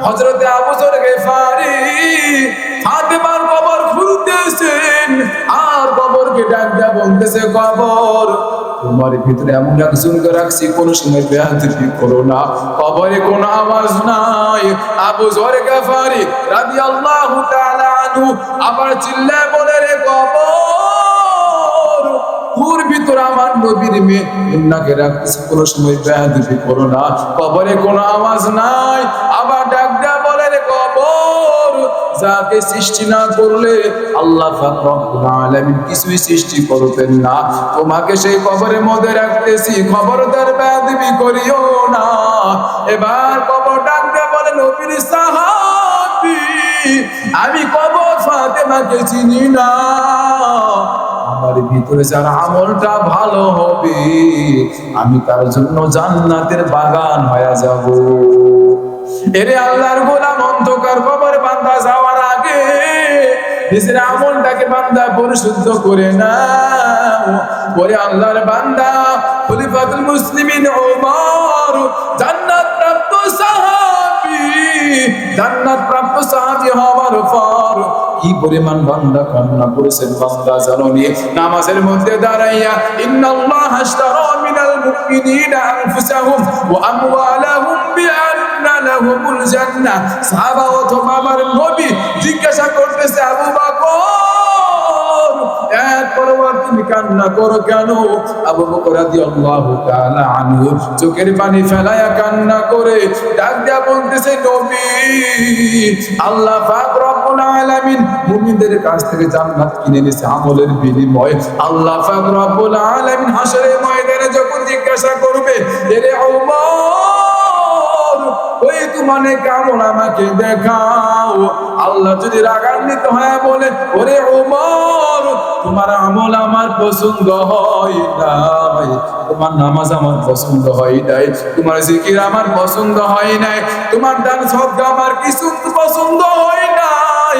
হযরত আবু যর গিফারি ফাতেমার কবর খুলতেছেন আর কবরকে ডাক দেয়া বলতেছে, কবর তোমার ভিতরে এমন একজনকে রাখছি, কোন সময় বেয়াদবি করো না, কবরে কোনো আওয়াজ নাই। আবু যর গিফারি রাদিয়াল্লাহু তাআলা আনহু আবার চিল্লায় বলে, রে কবর, ওর ভিতরে আমার নবীর মেয়ে মুন্নাকে রাখতেছি, কোন সময় বেয়াদবি করো না, কবরে কোনো আওয়াজ নাই। আবার ডাক দেয়া বলে, রে কবর, যাকে সৃষ্টি না করলে আল্লাহ পাক রব্বুল আলামিন কিছুই সৃষ্টি করতেন না, তোমাকে সেই কবরের মধ্যে রাখতেছি, খবরদার বেয়াদবি করিও না। এবার কবর ডাক দেয়া বলে, নবীর সাহাবী, আমি কবর ফাতেমাকে চিনি না, আমার ভিতরে যার আমলটা ভালো হবে আমি তার জন্য জান্নাতের বাগান হয়ে যাব। এরে আল্লাহর গোলাম, অন্ধকার কবরে বান্দা যাওয়ার আগে নিজের আমলটাকে বান্দা পরিশুদ্ধ করে নাও। ওরে আল্লাহর বান্দা, খলিফাতুল মুসলিমিন ওমর জান্নাত প্রাপ্ত সাহাবী, জান্নাত প্রাপ্ত সাহাবী হওয়ার পর কি পরিমাণ বান্দা কান্না করেছেন বান্দা জানোনি? নামাজের মধ্যে দাঁড়াইয়া ইন্নাল্লাহা আশতারা মিনাল মুমিনিনা আনফুসাহুম ওয়া আমওয়ালাহুম বিআন্না লাহুমুল জান্নাহ। সাহাবা অথবা আমার নবী জিজ্ঞাসা করতেছে, আবু বকর, এক পরবার তুমি কান্না করো কেন? আবু বকর রাদিয়াল্লাহু তাআলা আনহু চোখের পানি ফেলায়া কান্না করে ডাক দেয়া বলতেছে, নবী, আল্লাহ পাক রব্বুল আলামিন মুমিনদের কাছ থেকে জান্নাত কিনে নিয়েছে আমলের বিনিময়ে। আল্লাহ পাক রব্বুল আলামিন হাশরের ময়দানে যখন জিজ্ঞাসা করবে, এরে ওমর, ওই তোমার আমল আমাকে দেখাও, আল্লাহ যদি রাগান্বিত হয়ে বলে, ওরে ওমর, তোমার আমল আমার পছন্দ হয় নাই, তোমার নামাজ আমার পছন্দ হয় নাই, তোমার জিকির আমার পছন্দ হয় নাই, তোমার দান সদকা আমার কিছু পছন্দ হয় নাই,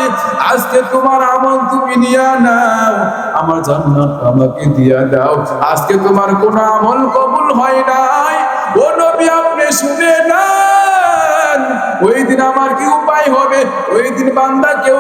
আজকে তোমার আমল তুমি নিয়া নাও, আমার জান্নাত আমাকে দিয়া দাও, আজকে তোমার কোন আমল কবুল হয় নাই। ও নবী, আপনি শুনে নেন, ওই দিন আমার কি উপায় হবে? ওই দিন বান্দা কেউ